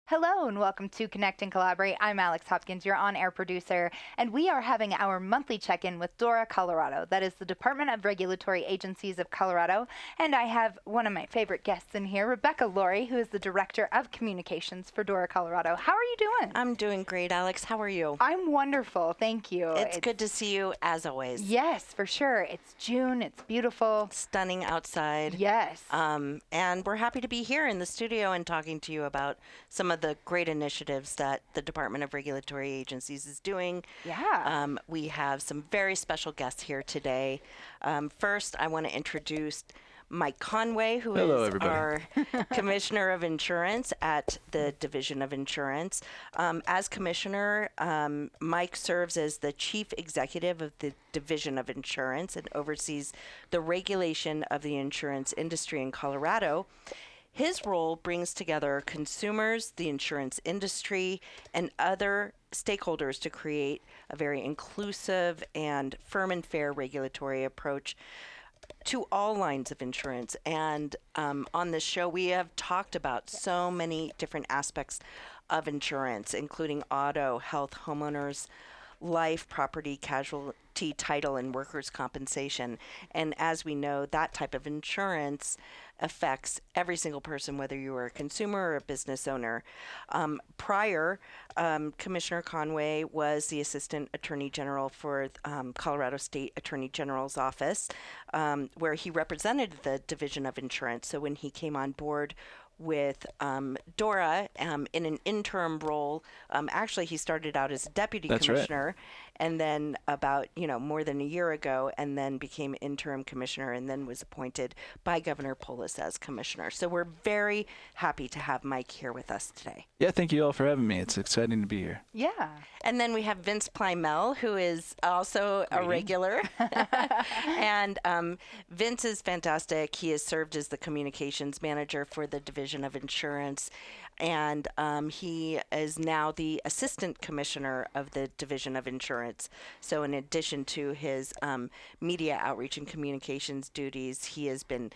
Hello and welcome to Connect and Collaborate. I'm Alex Hopkins, your on-air producer, and we are having our monthly check-in with DORA, Colorado. That is the Department of Regulatory Agencies of Colorado, and I have one of my favorite guests in here, Rebecca Laurie, who is the Director of Communications for DORA, Colorado. How are you doing? I'm doing great, Alex. How are you? I'm wonderful, thank you. It's good to see you, as always. Yes, for sure. It's June, it's beautiful. Stunning outside. Yes. And we're happy to be here in the studio and talking to you about some of the great initiatives that the Department of Regulatory Agencies is doing. Yeah. We have some very special guests here today. First, I want to introduce Mike Conway, who Hello, is everybody. our Commissioner of Insurance at the Division of Insurance. As Commissioner, Mike serves as the Chief Executive of the Division of Insurance and oversees the regulation of the insurance industry in Colorado. His role brings together consumers, the insurance industry, and other stakeholders to create a very inclusive and firm and fair regulatory approach to all lines of insurance. And on this show, we have talked about so many different aspects of insurance, including auto, health, homeowners, life, property, casualty, title, and workers' compensation. And as we know, that type of insurance affects every single person, whether you are a consumer or a business owner. Prior, Commissioner Conway was the Assistant Attorney General for Colorado State Attorney General's office, where he represented the Division of Insurance. So when he came on board with DORA in an interim role, actually he started out as a deputy commissioner, and then about more than a year ago, and then became interim commissioner, and then was appointed by Governor Polis as commissioner. So we're very happy to have Mike here with us today. Yeah, thank you all for having me. It's exciting to be here. Yeah. And then we have Vince Plymell, who is also a regular. And Vince is fantastic. He has served as the communications manager for the Division of Insurance, and he is now the assistant commissioner of the Division of Insurance. So in addition to his media outreach and communications duties, he has been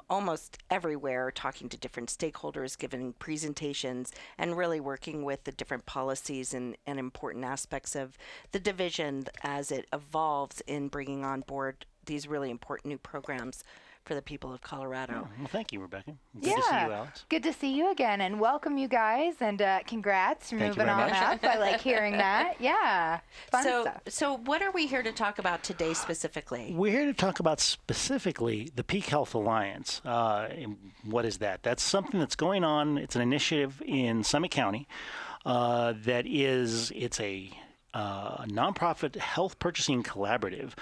almost everywhere talking to different stakeholders, giving presentations, and really working with the different policies and important aspects of the division as it evolves in bringing on board these really important new programs for the people of Colorado. Well, thank you, Rebecca. Good to see you, Alex. Good to see you again, and welcome you guys, and congrats for moving on up. I like hearing that. Yeah, fun stuff. So what are we here to talk about today specifically? We're here to talk about specifically the Peak Health Alliance. And what is that? That's something that's going on. It's an initiative in Summit County it's a nonprofit health purchasing collaborative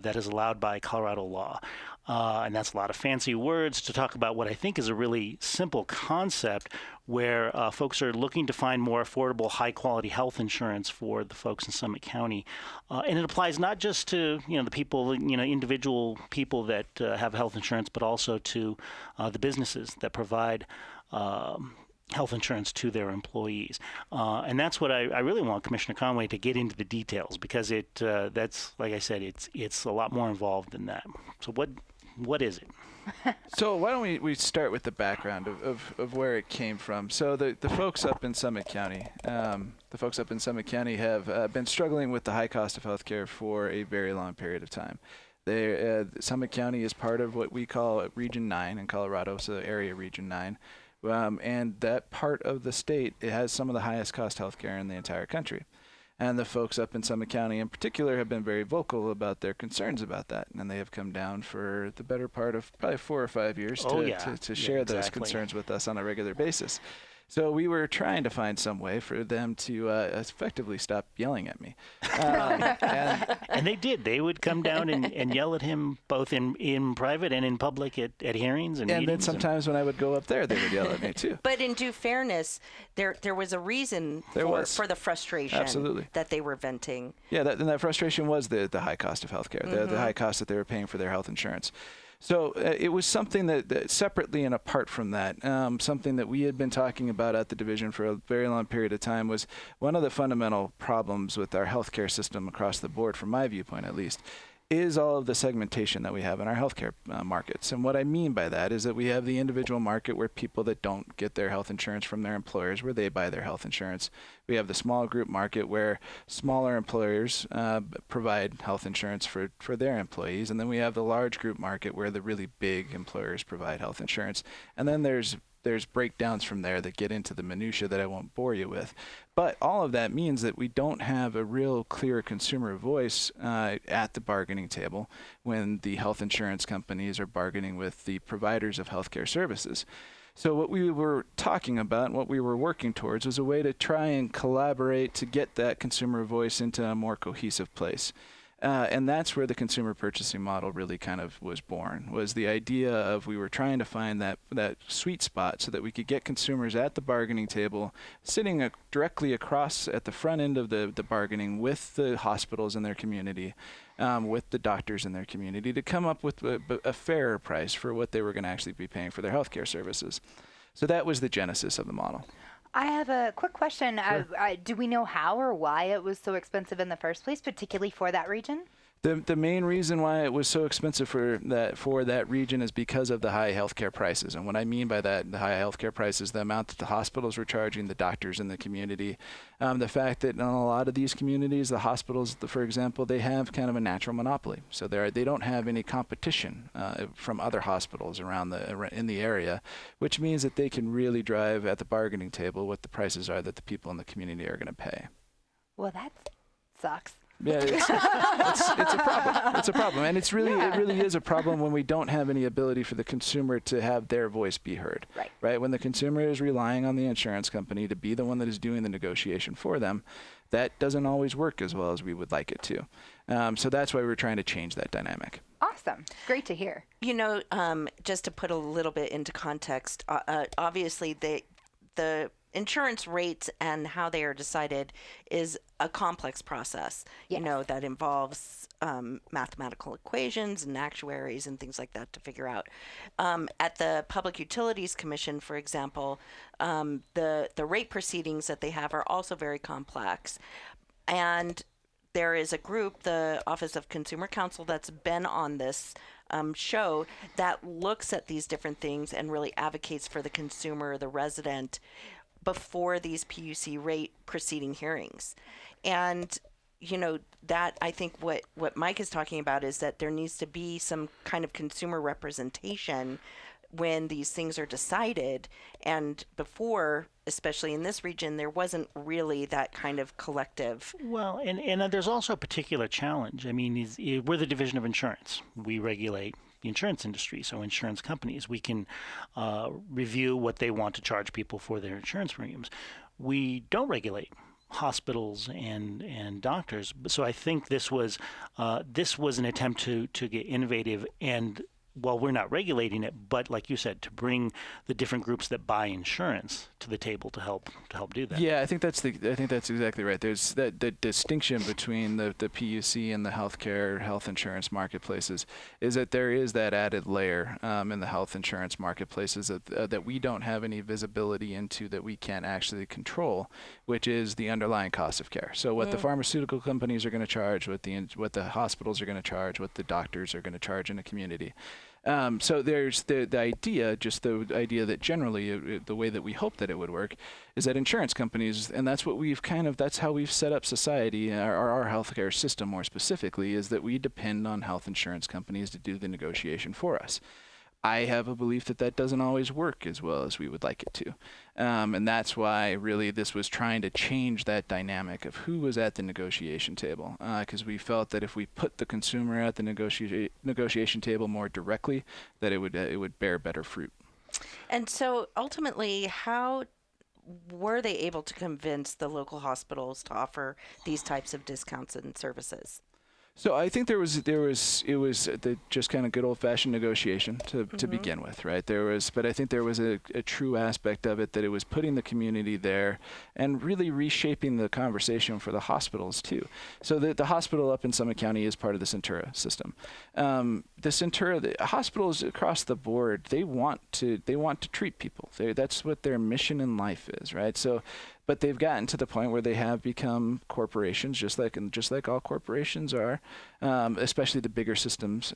that is allowed by Colorado law. And that's a lot of fancy words to talk about what I think is a really simple concept where folks are looking to find more affordable, high-quality health insurance for the folks in Summit County. And it applies not just to, the people, individual people that have health insurance, but also to the businesses that provide health insurance to their employees. And that's what I really want Commissioner Conway to get into the details, because that's, like I said, it's a lot more involved than that. So what is it? So why don't we start with the background of where it came from. So the folks up in Summit County, have been struggling with the high cost of healthcare for a very long period of time. Summit County is part of what we call Region 9 in Colorado, so Area Region 9. And that part of the state, it has some of the highest cost healthcare in the entire country. And the folks up in Summit County in particular have been very vocal about their concerns about that. And they have come down for the better part of probably 4 or 5 years to share those concerns with us on a regular basis. So we were trying to find some way for them to effectively stop yelling at me. And they did. They would come down and yell at him both in private and in public at hearings and meetings. Then sometimes when I would go up there, they would yell at me too. But in due fairness, there was a reason for the frustration that they were venting. Yeah, that frustration was the high cost of healthcare, the high cost that they were paying for their health insurance. So it was something that separately and apart from that, something that we had been talking about at the division for a very long period of time was one of the fundamental problems with our healthcare system across the board, from my viewpoint at least, is all of the segmentation that we have in our healthcare markets. And what I mean by that is that we have the individual market where people that don't get their health insurance from their employers, where they buy their health insurance. We have the small group market where smaller employers provide health insurance for their employees. And then we have the large group market where the really big employers provide health insurance. And then there's breakdowns from there that get into the minutia that I won't bore you with. But all of that means that we don't have a real clear consumer voice at the bargaining table when the health insurance companies are bargaining with the providers of healthcare services. So what we were talking about and what we were working towards was a way to try and collaborate to get that consumer voice into a more cohesive place. And that's where the consumer purchasing model really kind of was born, was the idea of we were trying to find that sweet spot so that we could get consumers at the bargaining table, sitting directly across at the front end of the bargaining with the hospitals in their community, with the doctors in their community, to come up with a fairer price for what they were going to actually be paying for their healthcare services. So that was the genesis of the model. I have a quick question. Sure. Do we know how or why it was so expensive in the first place, particularly for that region? The main reason why it was so expensive for that region is because of the high healthcare prices. And what I mean by that, the high healthcare prices, the amount that the hospitals were charging the doctors in the community, the fact that in a lot of these communities, the hospitals, for example, they have kind of a natural monopoly. So they don't have any competition from other hospitals in the area, which means that they can really drive at the bargaining table what the prices are that the people in the community are going to pay. Well, that sucks. Yeah, it's a problem. It's a problem, and it really is a problem when we don't have any ability for the consumer to have their voice be heard. Right. When the consumer is relying on the insurance company to be the one that is doing the negotiation for them, that doesn't always work as well as we would like it to. So that's why we're trying to change that dynamic. Awesome. Great to hear. You know, just to put a little bit into context, obviously the insurance rates and how they are decided is a complex process, Yes. you know, that involves mathematical equations and actuaries and things like that to figure out. At the Public Utilities Commission, for example, the rate proceedings that they have are also very complex. And there is a group, the Office of Consumer Counsel, that's been on this show that looks at these different things and really advocates for the consumer, the resident, before these PUC rate proceeding hearings. And, you know, that I think what Mike is talking about is that there needs to be some kind of consumer representation when these things are decided. And before, especially in this region, there wasn't really that kind of collective. Well, and there's also a particular challenge. I mean, we're the Division of Insurance. We regulate the insurance industry, so insurance companies. We can review what they want to charge people for their insurance premiums. We don't regulate hospitals and doctors. So I think this was an attempt to get innovative, and while we're not regulating it, but like you said, to bring the different groups that buy insurance to the table to help do that. Yeah, I think that's exactly right. There's the distinction between the PUC and the health insurance marketplaces is that there is that added layer in the health insurance marketplaces that we don't have any visibility into, that we can't actually control, which is the underlying cost of care. So what the pharmaceutical companies are going to charge, what the hospitals are going to charge, what the doctors are going to charge in a community. So there's the idea, just the idea that generally the way that we hope that it would work is that insurance companies, and that's how we've set up society, our healthcare system more specifically, is that we depend on health insurance companies to do the negotiation for us. I have a belief that doesn't always work as well as we would like it to. And that's why really this was trying to change that dynamic of who was at the negotiation table. Because we felt that if we put the consumer at the negotiation table more directly, that it would bear better fruit. And so ultimately, how were they able to convince the local hospitals to offer these types of discounts and services? So I think it was the just kind of good old-fashioned negotiation to begin with, right? But I think there was a true aspect of it that it was putting the community there and really reshaping the conversation for the hospitals too. So the hospital up in Summit County is part of the Centura system. The hospitals across the board, they want to treat people. That's what their mission in life is, right? So But they've gotten to the point where they have become corporations, just like all corporations are, especially the bigger systems.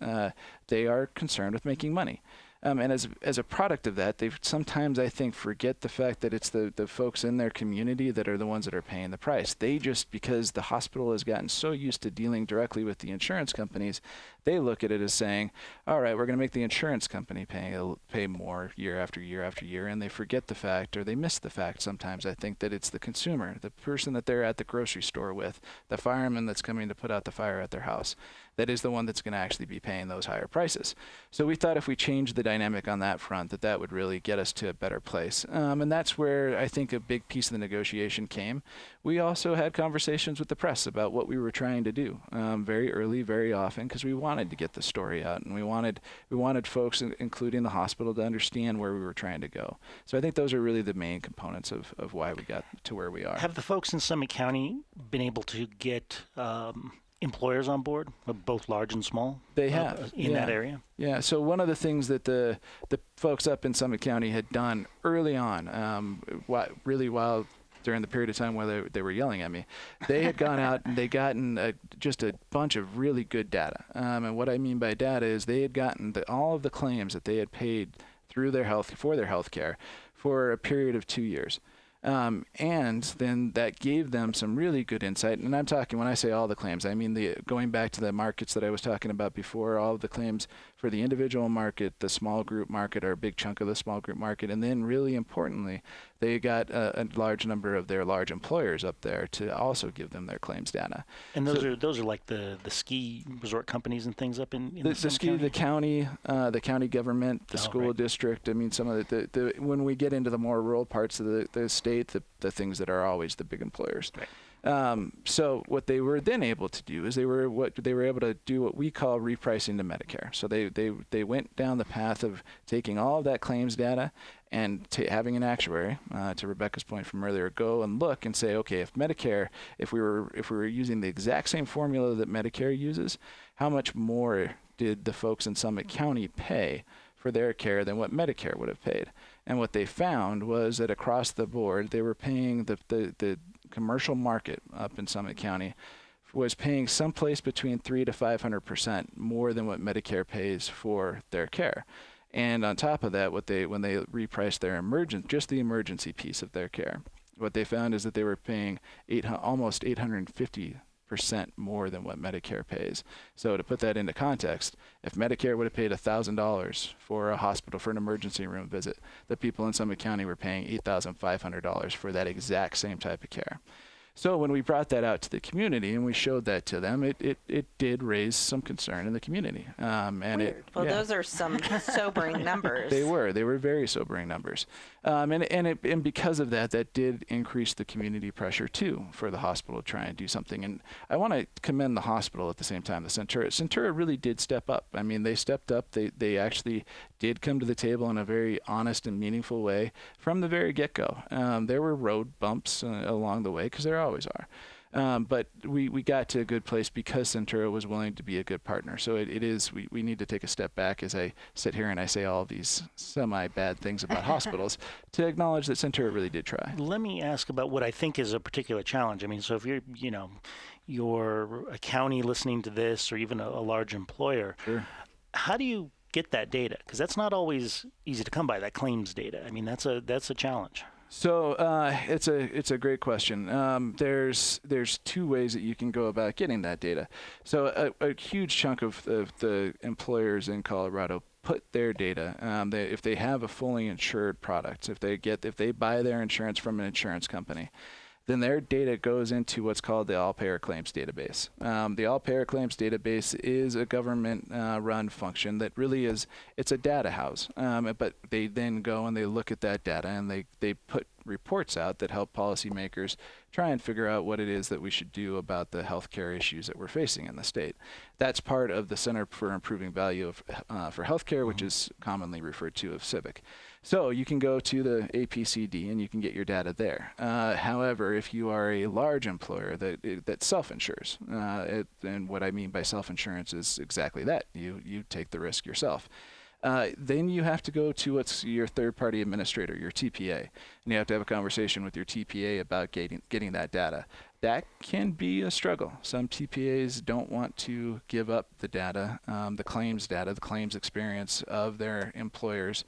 They are concerned with making money. And as a product of that, they sometimes, I think, forget the fact that it's the folks in their community that are the ones that are paying the price. They just, because the hospital has gotten so used to dealing directly with the insurance companies, they look at it as saying, all right, we're going to make the insurance company pay more year after year after year, and they forget the fact, or they miss the fact sometimes, I think, that it's the consumer, the person that they're at the grocery store with, the fireman that's coming to put out the fire at their house, that is the one that's going to actually be paying those higher prices. So we thought if we changed the dynamic on that front, that would really get us to a better place. And that's where I think a big piece of the negotiation came. We also had conversations with the press about what we were trying to do very early, very often, because we wanted to get the story out, and we wanted folks, including the hospital, to understand where we were trying to go. So I think those are really the main components of why we got to where we are. Have the folks in Summit County been able to get employers on board, both large and small? They have in that area. Yeah. So one of the things that the folks up in Summit County had done early on, while during the period of time where they were yelling at me, they had gone out and they gotten just a bunch of really good data. And what I mean by data is they had gotten all of the claims that they had paid through their health care for a period of 2 years. And then that gave them some really good insight. And I'm talking, when I say all the claims, I mean going back to the markets that I was talking about before, all of the claims for the individual market, the small group market, or a big chunk of the small group market. And then really importantly, they got a large number of their large employers up there to also give them their claims data. And those are like the ski resort companies and things up in the ski, county? the county government, the school district. I mean, some of the when we get into the more rural parts of the state, the things that are always the big employers. Right. So what they were then able to do is they were able to do what we call repricing to Medicare. So they went down the path of taking all of that claims data and having an actuary, to Rebecca's point from earlier, go and look and say, okay, if we were using the exact same formula that Medicare uses, how much more did the folks in Summit County pay for their care than what Medicare would have paid? And what they found was that across the board, they were paying the commercial market up in Summit County was paying someplace between 300% to 500% more than what Medicare pays for their care. And on top of that, when they repriced their just the emergency piece of their care, what they found is that they were paying almost 850% more than what Medicare pays. So to put that into context, if Medicare would have paid $1,000 for a hospital for an emergency room visit, the people in Summit County were paying $8,500 for that exact same type of care. So when we brought that out to the community and we showed that to them, it did raise some concern in the community. Weird. Those are some sobering numbers. They were very sobering numbers. And because of that did increase the community pressure too for the hospital to try and do something. And I want to commend the hospital at the same time. The Centura really did step up. I mean, they stepped up. They actually did come to the table in a very honest and meaningful way from the very get-go. There were road bumps along the way, because there always are. But we got to a good place because Centura was willing to be a good partner. So we need to take a step back as I sit here and I say all these semi-bad things about hospitals to acknowledge that Centura really did try. Let me ask about what I think is a particular challenge. I mean, so if you're a county listening to this, or even a large employer, Sure. How do you get that data? Because that's not always easy to come by, that claims data. I mean, that's a challenge. So it's a great question. There's two ways that you can go about getting that data. So a huge chunk of the employers in Colorado put their data, if they have a fully insured product, if they buy their insurance from an insurance company, then their data goes into what's called the All-Payer Claims Database. The All-Payer Claims Database is a government-run function that really it's a data house. But they then go and they look at that data and they put reports out that help policymakers try and figure out what it is that we should do about the healthcare issues that we're facing in the state. That's part of the Center for Improving Value for Healthcare, which is commonly referred to as CIVIC. So you can go to the APCD and you can get your data there. However, if you are a large employer that self-insures, and what I mean by self-insurance is exactly that. You take the risk yourself. Then you have to go to what's your third-party administrator, your TPA, and you have to have a conversation with your TPA about getting that data. That can be a struggle. Some TPAs don't want to give up the data, the claims experience of their employers,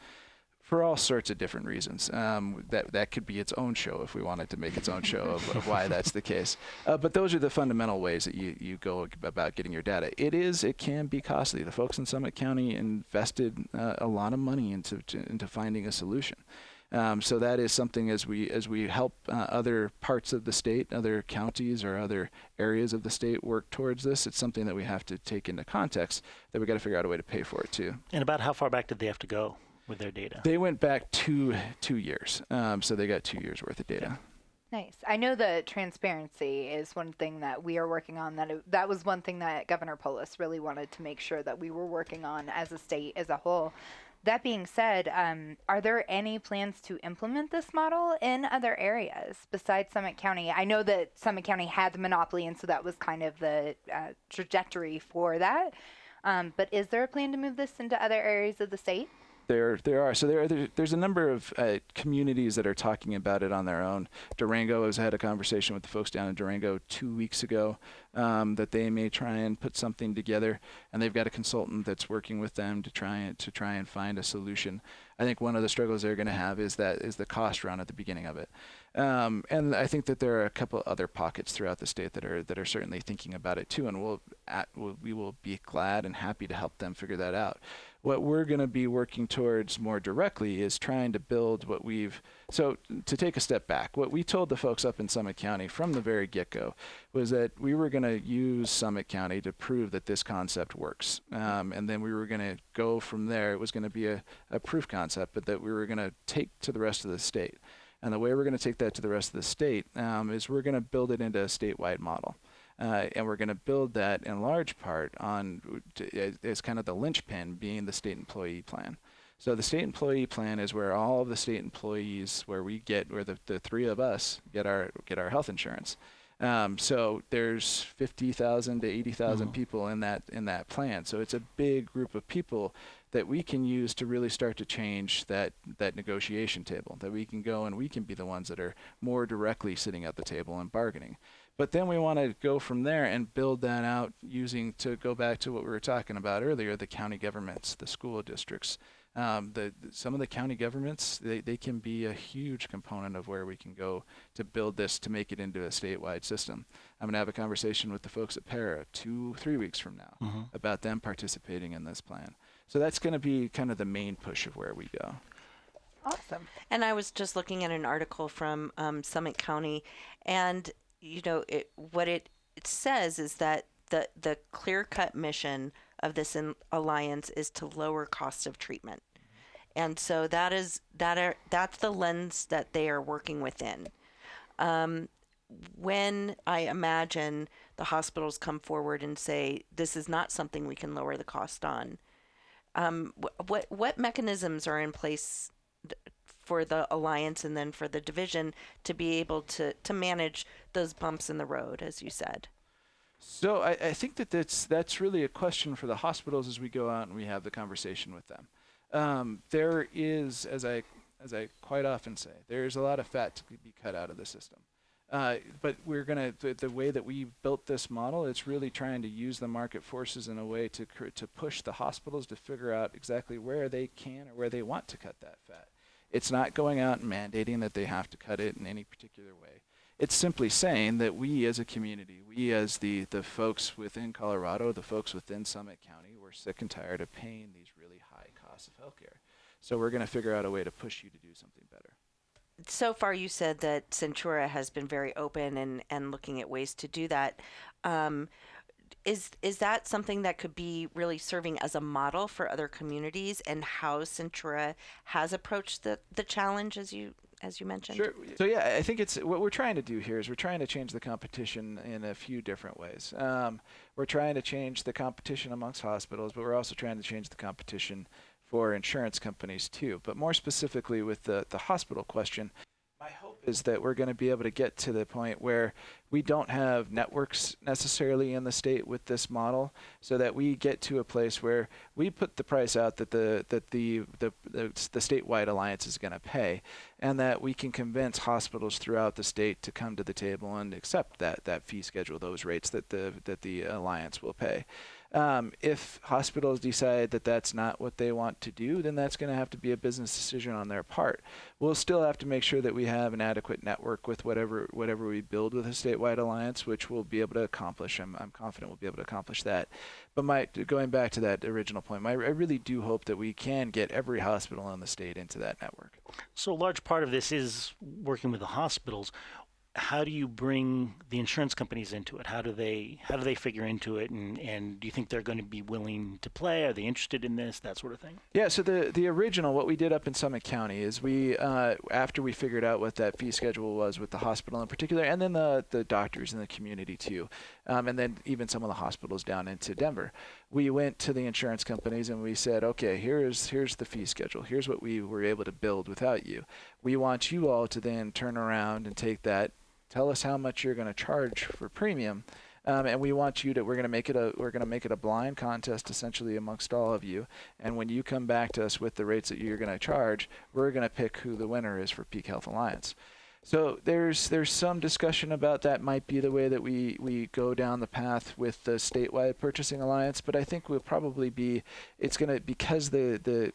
for all sorts of different reasons. That could be its own show if we wanted to make its own show of why that's the case. But those are the fundamental ways that you go about getting your data. It can be costly. The folks in Summit County invested a lot of money into finding a solution. So that is something as we help other parts of the state, other counties or other areas of the state work towards this, it's something that we have to take into context, that we got to figure out a way to pay for it too. And about how far back did they have to go with their data? They went back 2 years. So they got 2 years worth of data. Nice. I know that transparency is one thing that we are working on. That was one thing that Governor Polis really wanted to make sure that we were working on as a state as a whole. That being said, are there any plans to implement this model in other areas besides Summit County? I know that Summit County had the monopoly, and so that was kind of the trajectory for that. But is there a plan to move this into other areas of the state? There are. So there's a number of communities that are talking about it on their own. Durango has had a conversation with the folks down in Durango 2 weeks ago that they may try and put something together, and they've got a consultant that's working with them to try and find a solution. I think one of the struggles they're going to have is the cost run at the beginning of it. And I think that there are a couple other pockets throughout the state that are certainly thinking about it too, and we will be glad and happy to help them figure that out. What we're going to be working towards more directly is trying to build so to take a step back, what we told the folks up in Summit County from the very get-go was that we were going to use Summit County to prove that this concept works. And then we were going to go from there. It was going to be a proof concept, but that we were going to take to the rest of the state. And the way we're going to take that to the rest of the state is we're going to build it into a statewide model. And we're going to build that in large part on as kind of the linchpin being the state employee plan. So the state employee plan is where all of the state employees, where the three of us get our health insurance. So there's 50,000 to 80,000 people in that plan. So it's a big group of people that we can use to really start to change that negotiation table, that we can go and we can be the ones that are more directly sitting at the table and bargaining. But then we want to go from there and build that out to go back to what we were talking about earlier, the county governments, the school districts. Some of the county governments, they can be a huge component of where we can go to build this, to make it into a statewide system. I'm going to have a conversation with the folks at Para 2-3 weeks from now about them participating in this plan. So that's going to be kind of the main push of where we go. Awesome. And I was just looking at an article from Summit County, and what it says is that the clear-cut mission of this alliance is to lower cost of treatment, and so that's the lens that they are working within. When I imagine the hospitals come forward and say this is not something we can lower the cost on, what mechanisms are in place for the alliance and then for the division to be able to manage those bumps in the road, as you said? So I think that's really a question for the hospitals as we go out and we have the conversation with them. There is, as I quite often say, there's a lot of fat to be cut out of the system. But we're going to, the way that we built this model, it's really trying to use the market forces in a way to push the hospitals to figure out exactly where they can or where they want to cut that fat. It's not going out and mandating that they have to cut it in any particular way. It's simply saying that we as a community, we as the folks within Colorado, the folks within Summit County, we're sick and tired of paying these really high costs of healthcare. So we're going to figure out a way to push you to do something better. So far, you said that Centura has been very open and looking at ways to do that. Is that something that could be really serving as a model for other communities, and how Centura has approached the challenge, as you mentioned? Sure. So yeah, I think it's what we're trying to do here is we're trying to change the competition in a few different ways. We're trying to change the competition amongst hospitals, but we're also trying to change the competition for insurance companies too. But more specifically with the hospital question, my hope is that we're going to be able to get to the point where we don't have networks necessarily in the state with this model, so that we get to a place where we put the price out that the statewide alliance is going to pay, and that we can convince hospitals throughout the state to come to the table and accept that fee schedule, those rates that the alliance will pay. If hospitals decide that that's not what they want to do, then that's going to have to be a business decision on their part. We'll still have to make sure that we have an adequate network with whatever we build with a statewide alliance, which we'll be able to accomplish. I'm confident we'll be able to accomplish that. But going back to that original point, I really do hope that we can get every hospital in the state into that network. So a large part of this is working with the hospitals. How do you bring the insurance companies into it? How do they figure into it? And do you think they're going to be willing to play? Are they interested in this? That sort of thing? Yeah, so the original, what we did up in Summit County is we, after we figured out what that fee schedule was with the hospital in particular, and then the doctors in the community too, and then even some of the hospitals down into Denver, we went to the insurance companies and we said, okay, here's the fee schedule. Here's what we were able to build without you. We want you all to then turn around and take that, tell us how much you're going to charge for premium, and we want you to. We're going to make it a blind contest essentially amongst all of you. And when you come back to us with the rates that you're going to charge, we're going to pick who the winner is for Peak Health Alliance. So there's some discussion about that might be the way that we go down the path with the statewide purchasing alliance, but I think we'll probably be, it's going to, because the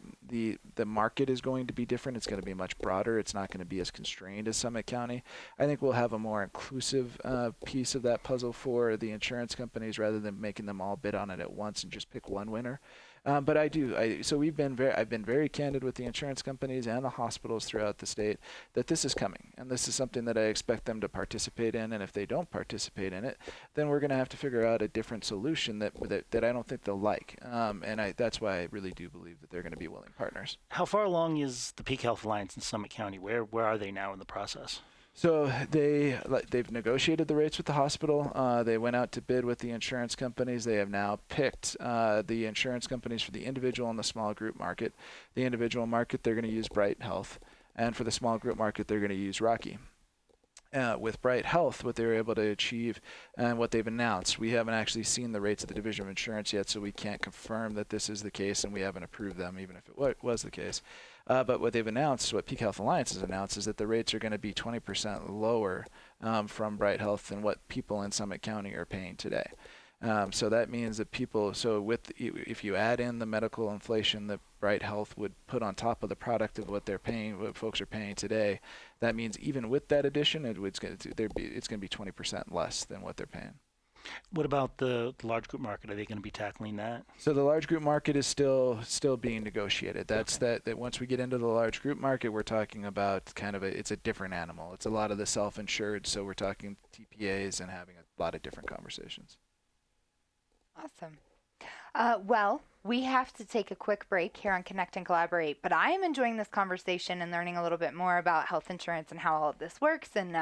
market is going to be different, it's going to be much broader, it's not going to be as constrained as Summit County. I think we'll have a more inclusive piece of that puzzle for the insurance companies rather than making them all bid on it at once and just pick one winner. But so I've been very candid with the insurance companies and the hospitals throughout the state that this is coming, and this is something that I expect them to participate in. And if they don't participate in it, then we're going to have to figure out a different solution that I don't think they'll like. That's why I really do believe that they're going to be willing partners. How far along is the Peak Health Alliance in Summit County? Where are they now in the process? So they've negotiated the rates with the hospital. They went out to bid with the insurance companies. They have now picked the insurance companies for the individual and the small group market. The individual market, they're going to use Bright Health, and for the small group market, they're going to use Rocky. With Bright Health, what they were able to achieve and what they've announced, we haven't actually seen the rates of the Division of Insurance yet, so we can't confirm that this is the case, and we haven't approved them, even if it was the case. But what they've announced, what Peak Health Alliance has announced, is that the rates are going to be 20% lower from Bright Health than what people in Summit County are paying today. So that means that if you add in the medical inflation that Bright Health would put on top of the product of what they're paying, what folks are paying today, that means even with that addition, it's going to be 20% less than what they're paying. What about the large group market? Are they going to be tackling that? So the large group market is still being negotiated. That's okay. that once we get into the large group market, we're talking about it's a different animal. It's a lot of the self-insured, so we're talking TPAs and having a lot of different conversations. Awesome. Well, we have to take a quick break here on Connect and Collaborate, but I am enjoying this conversation and learning a little bit more about health insurance and how all of this works, and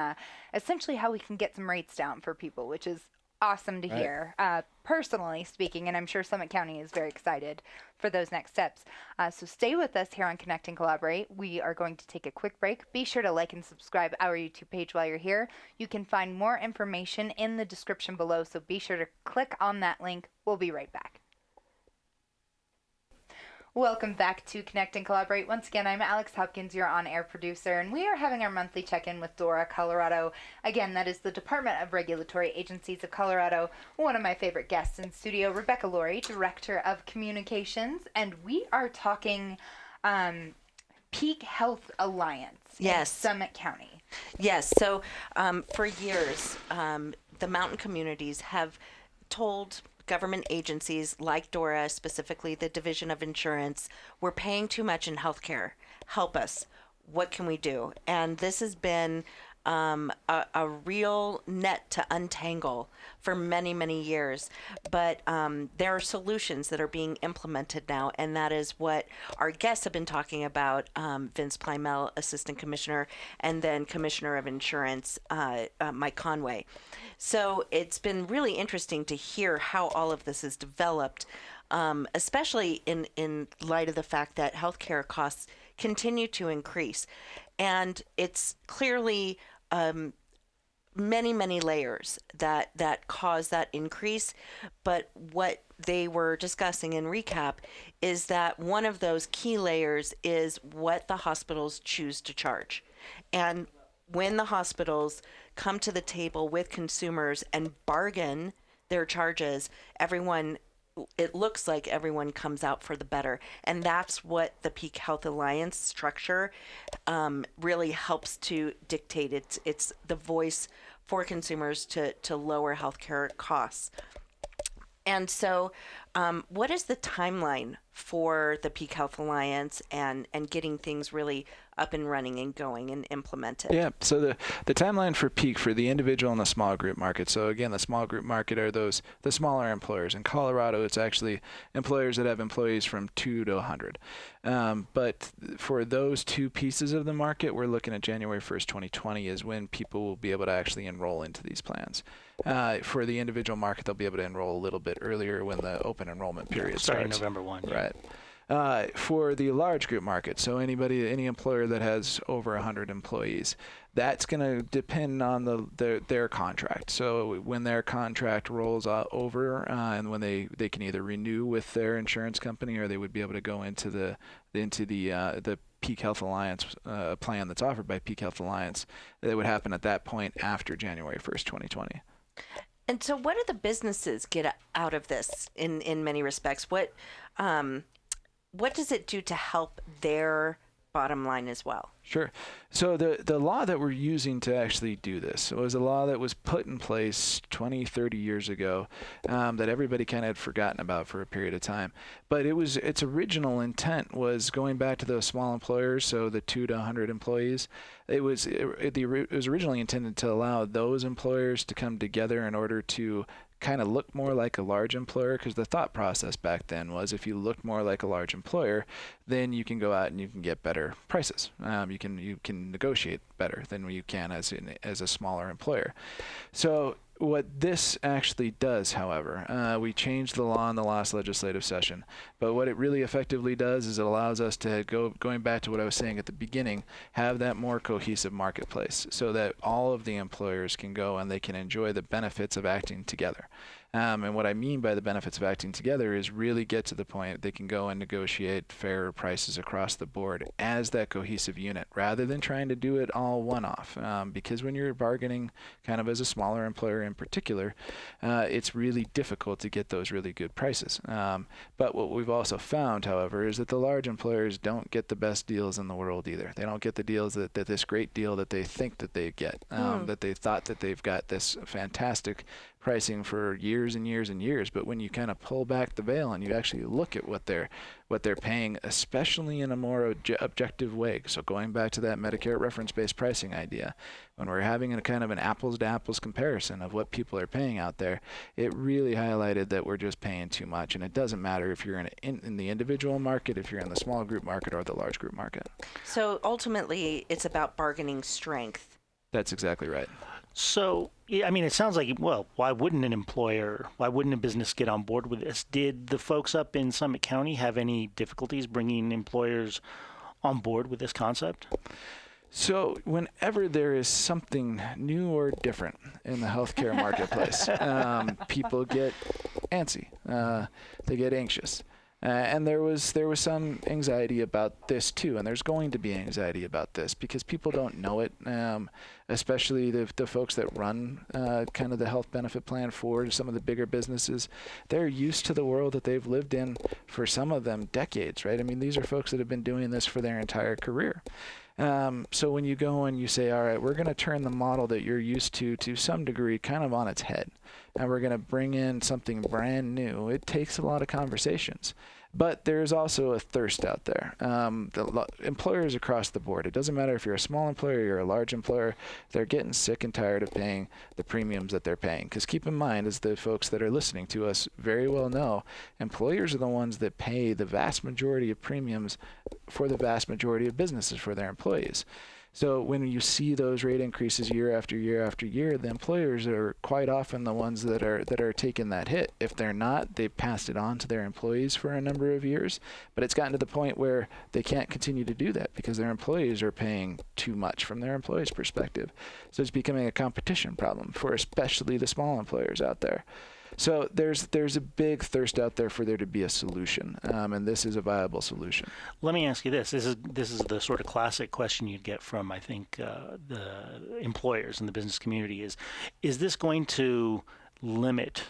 essentially how we can get some rates down for people, which is awesome to hear, personally speaking, and I'm sure Summit County is very excited for those next steps. So stay with us here on Connect and Collaborate. We are going to take a quick break. Be sure to like and subscribe our YouTube page while you're here. You can find more information in the description below, so be sure to click on that link. We'll be right back. Welcome back to Connect and Collaborate. Once again, I'm Alex Hopkins, your on-air producer, and we are having our monthly check-in with DORA, Colorado. Again, that is the Department of Regulatory Agencies of Colorado. One of my favorite guests in studio, Rebecca Laurie, Director of Communications, and we are talking Peak Health Alliance in Summit County. Yes, so for years, the mountain communities have told government agencies like DORA, specifically the Division of Insurance, we're paying too much in healthcare. Help us. What can we do? And this has been a real net to untangle for many, many years. But there are solutions that are being implemented now, and that is what our guests have been talking about, Vince Plymell, Assistant Commissioner, and then Commissioner of Insurance, Mike Conway. So it's been really interesting to hear how all of this is developed, especially in light of the fact that healthcare costs continue to increase. And it's clearly many, many layers that cause that increase. But what they were discussing in recap is that one of those key layers is what the hospitals choose to charge. And when the hospitals come to the table with consumers and bargain their charges, it looks like everyone comes out for the better. And that's what the Peak Health Alliance structure really helps to dictate. It's the voice for consumers to lower healthcare costs. And so what is the timeline for the Peak Health Alliance and getting things really up and running and going and implemented? Yeah, so the timeline for Peak for the individual and the small group market. So again, the small group market are the smaller employers. In Colorado, it's actually employers that have employees from 2 to 100. But for those two pieces of the market, we're looking at January 1st, 2020 is when people will be able to actually enroll into these plans. For the individual market, they'll be able to enroll a little bit earlier when the open enrollment period starting starts. November 1. Right. For the large group market, so any employer that has over 100 employees, that's going to depend on their contract. So when their contract rolls over, and when they can either renew with their insurance company, or they would be able to go into the Peak Health Alliance plan that's offered by Peak Health Alliance, that would happen at that point after January 1st, 2020. And so what do the businesses get out of this in many respects? What does it do to help their bottom line as well? Sure. So the law that we're using to actually do this was a law that was put in place 20, 30 years ago that everybody kind of had forgotten about for a period of time. But its original intent was going back to those small employers, so the 2 to 100 employees. It was originally intended to allow those employers to come together in order to kind of look more like a large employer, because the thought process back then was if you look more like a large employer, then you can go out and you can get better prices. You can negotiate better than you can as a smaller employer. So what this actually does, however, we changed the law in the last legislative session, but what it really effectively does is it allows us to going back to what I was saying at the beginning, have that more cohesive marketplace so that all of the employers can go and they can enjoy the benefits of acting together. And what I mean by the benefits of acting together is really get to the point they can go and negotiate fairer prices across the board as that cohesive unit, rather than trying to do it all one-off. Because when you're bargaining kind of as a smaller employer in particular, it's really difficult to get those really good prices. But what we've also found, however, is that the large employers don't get the best deals in the world either. They don't get the deals that this great deal that they think that they get, that they thought that they've got this fantastic pricing for years and years and years. But when you kind of pull back the veil and you actually look at what they're paying, especially in a more objective way, so going back to that Medicare reference-based pricing idea, when we're having a kind of an apples-to-apples comparison of what people are paying out there, it really highlighted that we're just paying too much. And it doesn't matter if you're in the individual market, if you're in the small group market or the large group market. So ultimately, it's about bargaining strength. That's exactly right. So, I mean, it sounds like, well, why wouldn't a business get on board with this? Did the folks up in Summit County have any difficulties bringing employers on board with this concept? So whenever there is something new or different in the healthcare marketplace, people get antsy. They get anxious. And there was some anxiety about this too, and there's going to be anxiety about this because people don't know it, especially the folks that run kind of the health benefit plan for some of the bigger businesses. They're used to the world that they've lived in for some of them decades, right? I mean, these are folks that have been doing this for their entire career. So when you go and you say, all right, we're going to turn the model that you're used to some degree kind of on its head, and we're going to bring in something brand new, it takes a lot of conversations. But there's also a thirst out there. Employers across the board, it doesn't matter if you're a small employer or you're a large employer, they're getting sick and tired of paying the premiums that they're paying. Because keep in mind, as the folks that are listening to us very well know, employers are the ones that pay the vast majority of premiums for the vast majority of businesses for their employees. So when you see those rate increases year after year after year, the employers are quite often the ones that are taking that hit. If they're not, they've passed it on to their employees for a number of years. But it's gotten to the point where they can't continue to do that because their employees are paying too much from their employees' perspective. So it's becoming a competition problem for especially the small employers out there. So there's a big thirst out there for there to be a solution, and this is a viable solution. Let me ask you this. This is the sort of classic question you'd get from, I think, the employers in the business community is this going to limit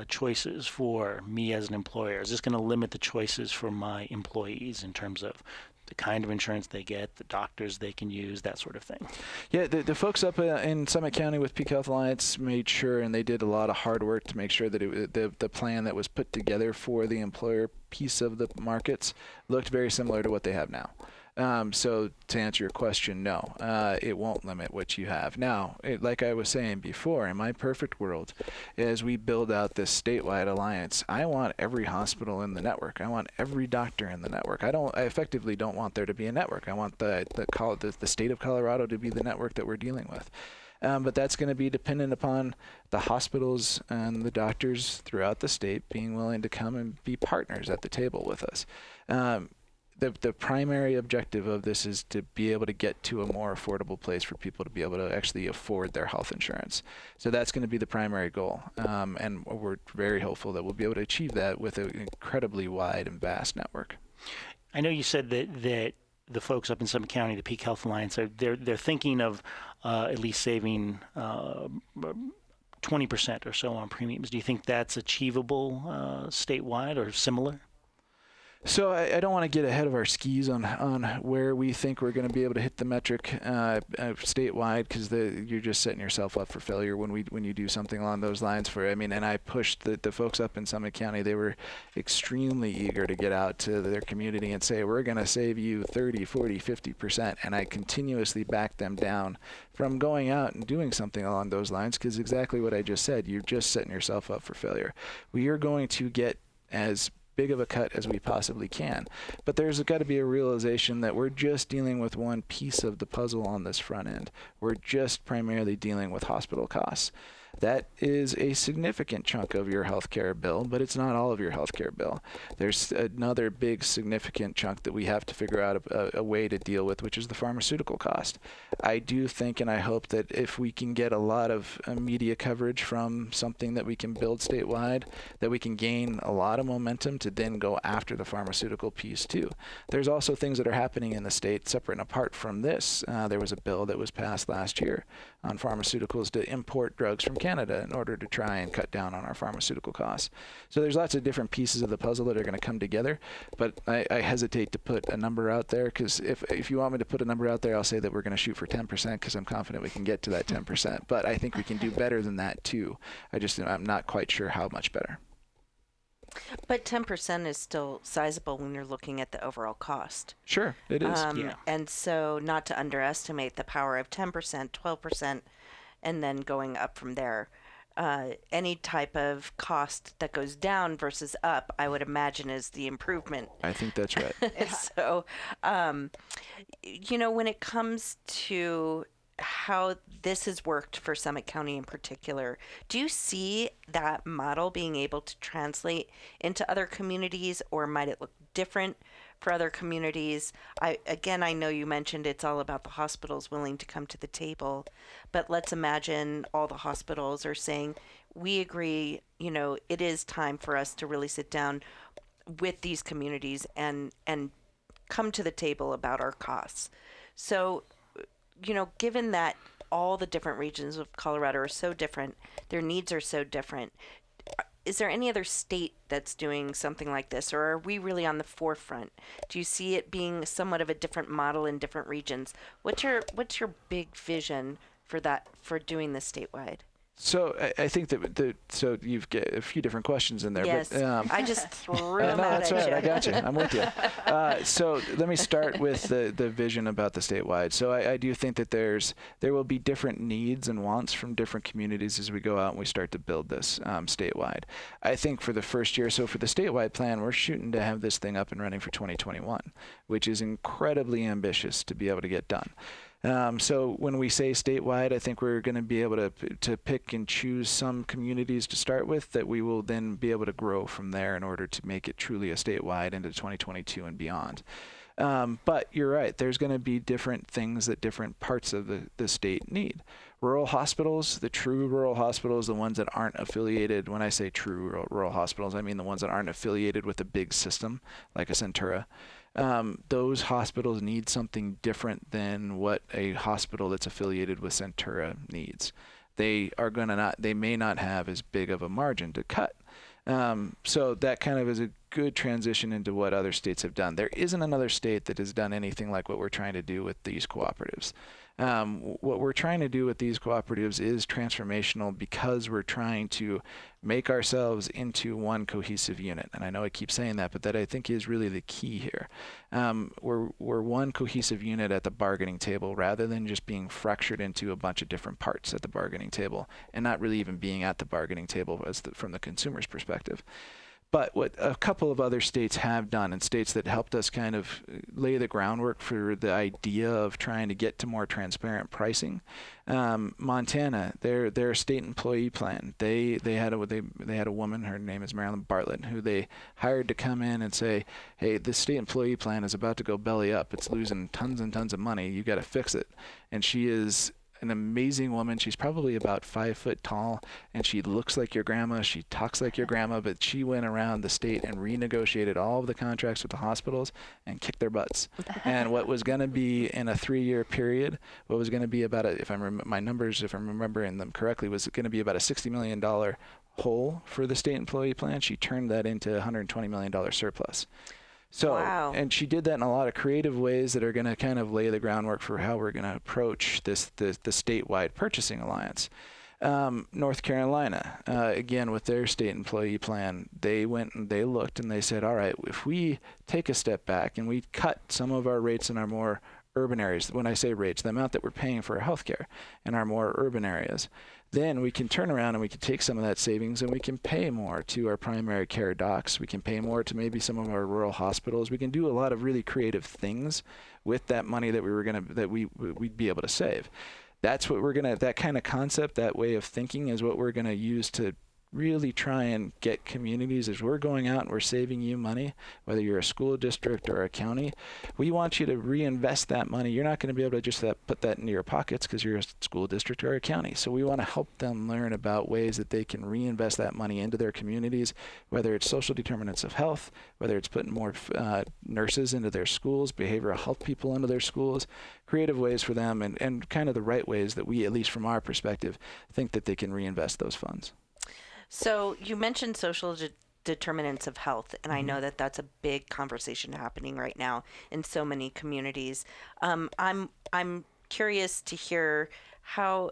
choices for me as an employer? Is this going to limit the choices for my employees in terms of the kind of insurance they get, the doctors they can use, that sort of thing? Yeah, the folks up in Summit County with Peak Health Alliance made sure, and they did a lot of hard work to make sure that the plan that was put together for the employer piece of the markets looked very similar to what they have now. So to answer your question, no, it won't limit what you have. Now, like I was saying before, in my perfect world, as we build out this statewide alliance, I want every hospital in the network. I want every doctor in the network. I effectively don't want there to be a network. I want the state of Colorado to be the network that we're dealing with. But that's going to be dependent upon the hospitals and the doctors throughout the state being willing to come and be partners at the table with us. The primary objective of this is to be able to get to a more affordable place for people to be able to actually afford their health insurance. So that's going to be the primary goal. And we're very hopeful that we'll be able to achieve that with an incredibly wide and vast network. I know you said that the folks up in Summit County, the Peak Health Alliance, they're thinking of at least saving 20% or so on premiums. Do you think that's achievable statewide or similar? So I don't want to get ahead of our skis on where we think we're going to be able to hit the metric statewide, because you're just setting yourself up for failure when you do something along those lines. And I pushed the folks up in Summit County. They were extremely eager to get out to their community and say, we're going to save you 30, 40, 50%. And I continuously backed them down from going out and doing something along those lines, because exactly what I just said, you're just setting yourself up for failure. We are going to get as big of a cut as we possibly can. But there's got to be a realization that we're just dealing with one piece of the puzzle on this front end. We're just primarily dealing with hospital costs. That is a significant chunk of your healthcare bill, but it's not all of your healthcare bill. There's another big significant chunk that we have to figure out a way to deal with, which is the pharmaceutical cost. I do think and I hope that if we can get a lot of media coverage from something that we can build statewide, that we can gain a lot of momentum to then go after the pharmaceutical piece too. There's also things that are happening in the state separate and apart from this. There was a bill that was passed last year on pharmaceuticals to import drugs from Canada in order to try and cut down on our pharmaceutical costs. So there's lots of different pieces of the puzzle that are going to come together, but I hesitate to put a number out there, because if you want me to put a number out there, I'll say that we're going to shoot for 10%, because I'm confident we can get to that 10%, but I think we can do better than that too. I'm not quite sure how much better. But 10% is still sizable when you're looking at the overall cost. Sure, it is. And so not to underestimate the power of 10%, 12%, and then going up from there. Any type of cost that goes down versus up, I would imagine, is the improvement. I think that's right. So, when it comes to how this has worked for Summit County in particular, do you see that model being able to translate into other communities, or might it look different for other communities? I know you mentioned it's all about the hospitals willing to come to the table, but let's imagine all the hospitals are saying, we agree, it is time for us to really sit down with these communities and come to the table about our costs. So, given that all the different regions of Colorado are so different, their needs are so different, is there any other state that's doing something like this, or are we really on the forefront? Do you see it being somewhat of a different model in different regions? What's your big vision for doing this statewide? So I think that so you've got a few different questions in there. Yes, but, I just threw them no, out that's at right. you. I got you. I'm with you. So let me start with the vision about the statewide. So I do think that there will be different needs and wants from different communities as we go out and we start to build this statewide. I think for the first year, so for the statewide plan, we're shooting to have this thing up and running for 2021, which is incredibly ambitious to be able to get done. So when we say statewide, I think we're going to be able to pick and choose some communities to start with that we will then be able to grow from there in order to make it truly a statewide into 2022 and beyond. But you're right, there's going to be different things that different parts of the state need. Rural hospitals, the true rural hospitals, the ones that aren't affiliated, when I say true rural hospitals, I mean the ones that aren't affiliated with a big system like a Centura. Those hospitals need something different than what a hospital that's affiliated with Centura needs. They may not have as big of a margin to cut. So that kind of is a good transition into what other states have done. There isn't another state that has done anything like what we're trying to do with these cooperatives. What we're trying to do with these cooperatives is transformational because we're trying to make ourselves into one cohesive unit. And I know I keep saying that, but that I think is really the key here. We're one cohesive unit at the bargaining table rather than just being fractured into a bunch of different parts at the bargaining table and not really even being at the bargaining table from the consumer's perspective. But what a couple of other states have done, and states that helped us kind of lay the groundwork for the idea of trying to get to more transparent pricing, Montana, their state employee plan, they had a woman, her name is Marilyn Bartlett, who they hired to come in and say, hey, this state employee plan is about to go belly up. It's losing tons and tons of money. You got to fix it. And she is an amazing woman. She's probably about 5 foot tall, and she looks like your grandma. She talks like your grandma, but she went around the state and renegotiated all of the contracts with the hospitals and kicked their butts. And what was going to be in a 3-year period, what was going to be about if I'm remembering them correctly, was going to be about a $60 million hole for the state employee plan. She turned that into a $120 million surplus. So, wow. And she did that in a lot of creative ways that are going to kind of lay the groundwork for how we're going to approach the statewide purchasing alliance. North Carolina, again, with their state employee plan, they went and they looked and they said, all right, if we take a step back and we cut some of our rates in our more urban areas, when I say rates, the amount that we're paying for our healthcare in our more urban areas, then we can turn around and we can take some of that savings and we can pay more to our primary care docs. We can pay more to maybe some of our rural hospitals. We can do a lot of really creative things with that money that we'd be able to save. That's what that kind of concept, that way of thinking is what we're going to use to really try and get communities, as we're going out and we're saving you money, whether you're a school district or a county, we want you to reinvest that money. You're not going to be able to just put that into your pockets because you're a school district or a county. So we want to help them learn about ways that they can reinvest that money into their communities, whether it's social determinants of health, whether it's putting more nurses into their schools, behavioral health people into their schools, creative ways for them, and kind of the right ways that we, at least from our perspective, think that they can reinvest those funds. So you mentioned social determinants of health, and I know that that's a big conversation happening right now in so many communities. I'm curious to hear how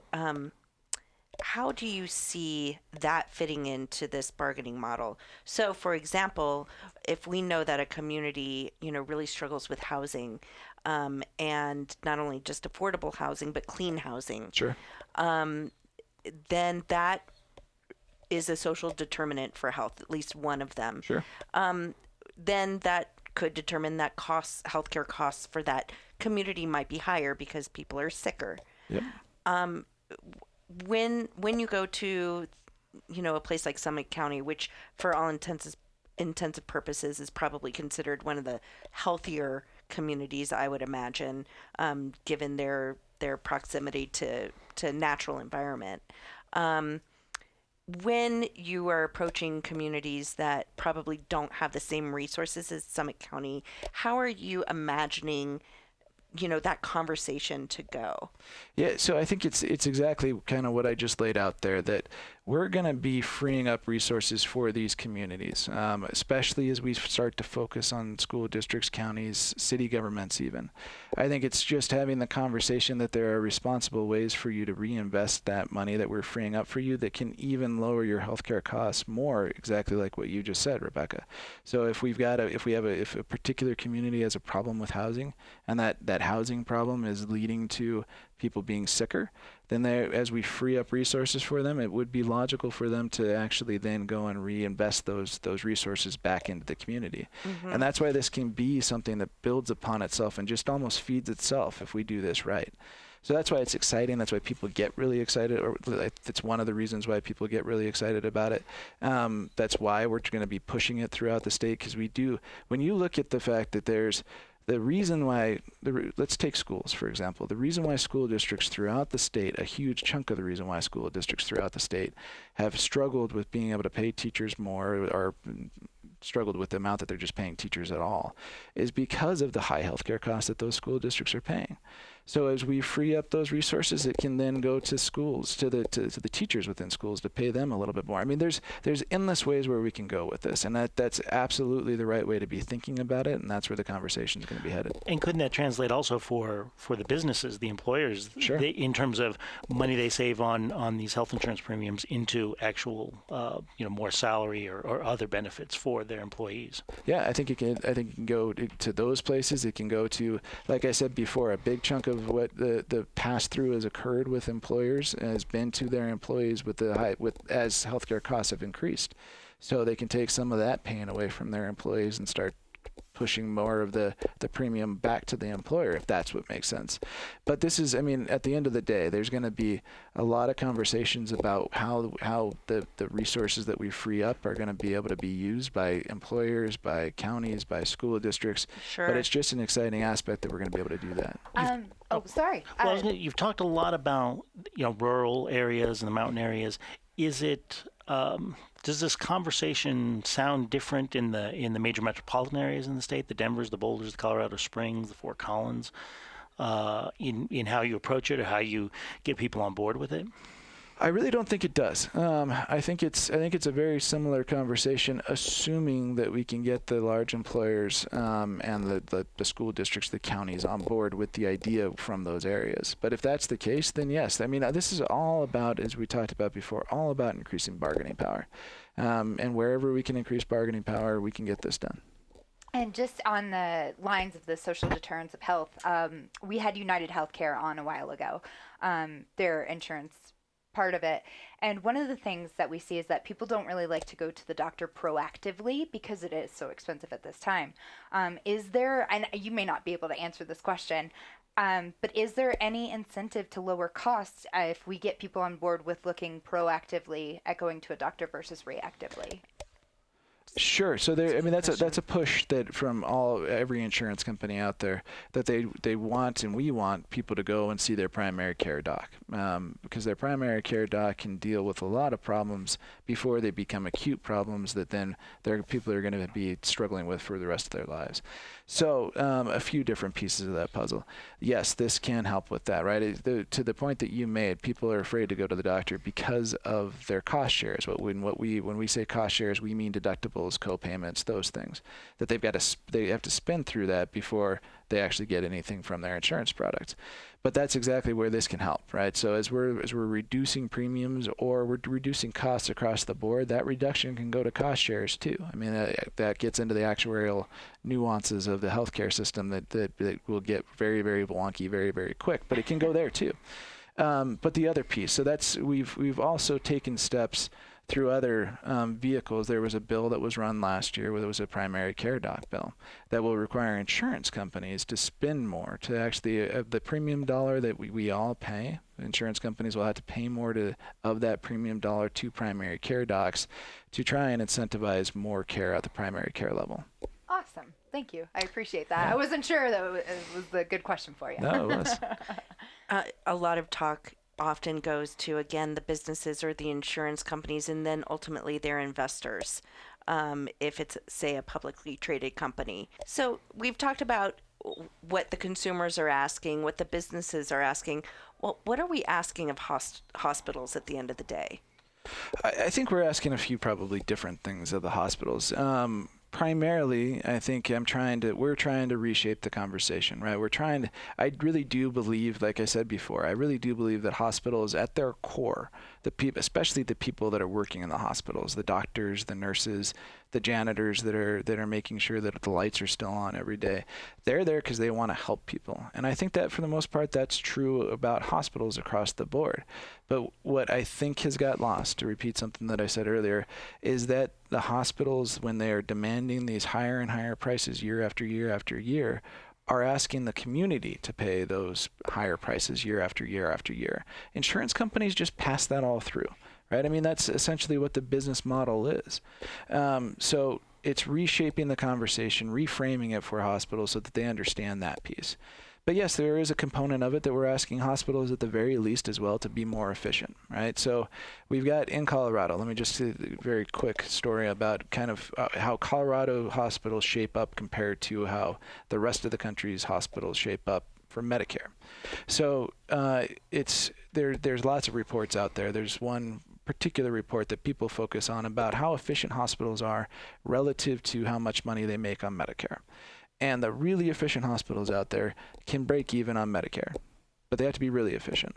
do you see that fitting into this bargaining model? So, for example, if we know that a community, really struggles with housing, and not only just affordable housing but clean housing, sure, then that is a social determinant for health, at least one of them. Sure. Then that could determine that healthcare costs for that community might be higher because people are sicker. Yep. When you go to, a place like Summit County, which for all intensive purposes is probably considered one of the healthier communities, I would imagine, given their proximity to natural environment. When you are approaching communities that probably don't have the same resources as Summit County, how are you imagining, that conversation to go? Yeah, so I think it's exactly kind of what I just laid out there, that we're going to be freeing up resources for these communities, especially as we start to focus on school districts, counties, city governments even. I think it's just having the conversation that there are responsible ways for you to reinvest that money that we're freeing up for you that can even lower your healthcare costs more, exactly like what you just said, Rebecca. So if a particular community has a problem with housing, and that housing problem is leading to people being sicker, then as we free up resources for them, it would be logical for them to actually then go and reinvest those resources back into the community. And that's why this can be something that builds upon itself and just almost feeds itself if we do this right. So that's why it's exciting. That's why people get really excited, or it's one of the reasons why people get really excited about it. That's why we're going to be pushing it throughout the state, because we do. When you look at the fact that there's the reason why, let's take schools, for example. The reason why school districts throughout the state, a huge chunk of the reason why school districts throughout the state have struggled with being able to pay teachers more, or struggled with the amount that they're just paying teachers at all, is because of the high healthcare costs that those school districts are paying. So as we free up those resources, it can then go to schools, to the teachers within schools, to pay them a little bit more. I mean, there's endless ways where we can go with this, and that's absolutely the right way to be thinking about it, and that's where the conversation is going to be headed. And couldn't that translate also for the businesses, the employers, Sure. In terms of money they save on these health insurance premiums into actual more salary or other benefits for their employees? Yeah, I think it can go to those places. It can go to, like I said before, a big chunk of what the pass-through has occurred with employers has been to their employees as healthcare costs have increased. So they can take some of that pain away from their employees and start pushing more of the premium back to the employer, if that's what makes sense. But this is, I mean, at the end of the day, there's going to be a lot of conversations about how the resources that we free up are going to be able to be used by employers, by counties, by school districts. Sure. But it's just an exciting aspect that we're going to be able to do that. Sorry. Well, you've talked a lot about rural areas and the mountain areas. Is it does this conversation sound different in the major metropolitan areas in the state, the Denvers, the Boulders, the Colorado Springs, the Fort Collins, in how you approach it or how you get people on board with it? I really don't think it does. I think it's a very similar conversation, assuming that we can get the large employers and the school districts, the counties on board with the idea from those areas. But if that's the case, then yes. I mean, this is all about, as we talked about before, all about increasing bargaining power. And wherever we can increase bargaining power, we can get this done. And just on the lines of the social deterrence of health, we had United Healthcare on a while ago, their insurance part of it. And one of the things that we see is that people don't really like to go to the doctor proactively because it is so expensive at this time. Is there, and you may not be able to answer this question, but is there any incentive to lower costs if we get people on board with looking proactively at going to a doctor versus reactively? Sure. So that's a push that from every insurance company out there, that they want, and we want people to go and see their primary care doc, because their primary care doc can deal with a lot of problems before they become acute problems that then people are going to be struggling with for the rest of their lives. So a few different pieces of that puzzle. Yes, this can help with that, right? To the point that you made, people are afraid to go to the doctor because of their cost shares. When we say cost shares, we mean deductibles, co-payments, those things that they have to spend through that before they actually get anything from their insurance products. But that's exactly where this can help, right? So as we're reducing premiums or we're reducing costs across the board, that reduction can go to cost shares too. I mean, that gets into the actuarial nuances of the healthcare system that will get very, very wonky very, very quick, but it can go there too. But the other piece, so that's we've also taken steps through other vehicles. There was a bill that was run last year where there was a primary care doc bill that will require insurance companies to spend more to actually the premium dollar that we all pay. Insurance companies will have to pay more of that premium dollar to primary care docs to try and incentivize more care at the primary care level. Awesome. Thank you. I appreciate that. Yeah. I wasn't sure that it was a good question for you. No, it was. A lot of talk often goes to, again, the businesses or the insurance companies and then ultimately their investors, if it's, say, a publicly traded company. So we've talked about what the consumers are asking, what the businesses are asking. Well, what are we asking of hospitals at the end of the day? I think we're asking a few probably different things of the hospitals. Primarily, I think we're trying to reshape the conversation, right? I really do believe, like I said before, I really do believe that hospitals at their core, especially the people that are working in the hospitals, the doctors, the nurses, the janitors that are making sure that the lights are still on every day. They're there because they want to help people. And I think that for the most part, that's true about hospitals across the board. But what I think has got lost, to repeat something that I said earlier, is that the hospitals, when they are demanding these higher and higher prices year after year after year, are asking the community to pay those higher prices year after year after year. Insurance companies just pass that all through, right? I mean, that's essentially what the business model is. So it's reshaping the conversation, reframing it for hospitals so that they understand that piece. But yes, there is a component of it that we're asking hospitals at the very least as well to be more efficient, right? So we've got in Colorado, let me just say a very quick story about kind of how Colorado hospitals shape up compared to how the rest of the country's hospitals shape up for Medicare. So there's lots of reports out there. There's one particular report that people focus on about how efficient hospitals are relative to how much money they make on Medicare. And the really efficient hospitals out there can break even on Medicare, but they have to be really efficient.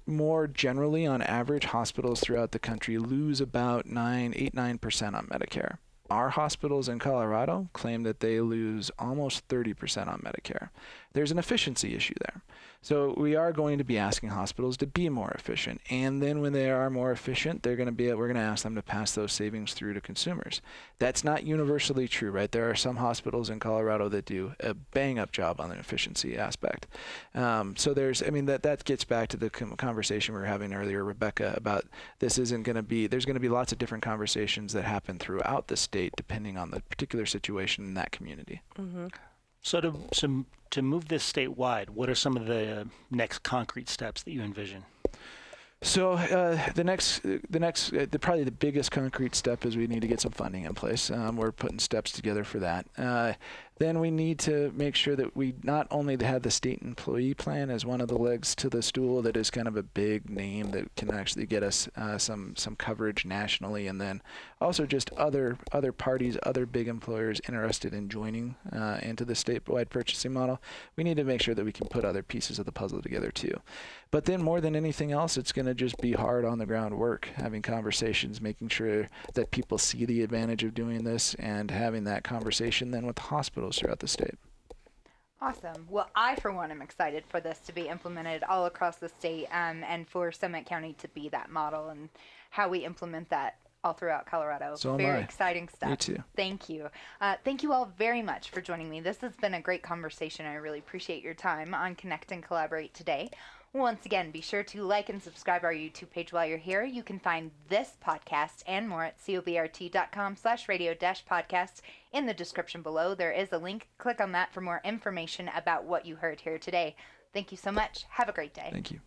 More generally, on average, hospitals throughout the country lose about 9% on Medicare. Our hospitals in Colorado claim that they lose almost 30% on Medicare. There's an efficiency issue there. So we are going to be asking hospitals to be more efficient. And then when they are more efficient, we're going to ask them to pass those savings through to consumers. That's not universally true, right? There are some hospitals in Colorado that do a bang-up job on the efficiency aspect. So that gets back to the conversation we were having earlier, Rebecca, about there's going to be lots of different conversations that happen throughout the state depending on the particular situation in that community. Mm-hmm. So to move this statewide, what are some of the next concrete steps that you envision? So probably the biggest concrete step is we need to get some funding in place. We're putting steps together for that. Then we need to make sure that we not only have the state employee plan as one of the legs to the stool that is kind of a big name that can actually get us some coverage nationally, and then also just other parties, other big employers interested in joining into the statewide purchasing model. We need to make sure that we can put other pieces of the puzzle together too. But then more than anything else, it's going to just be hard on the ground work, having conversations, making sure that people see the advantage of doing this, and having that conversation then with the hospitals throughout the state. Awesome. Well, I, for one, am excited for this to be implemented all across the state, and for Summit County to be that model and how we implement that all throughout Colorado. So Very exciting stuff. Me too. Thank you. Thank you all very much for joining me. This has been a great conversation. I really appreciate your time on Connect and Collaborate today. Once again, be sure to like and subscribe our YouTube page while you're here. You can find this podcast and more at cobrt.com/radio-podcast in the description below. There is a link. Click on that for more information about what you heard here today. Thank you so much. Have a great day. Thank you.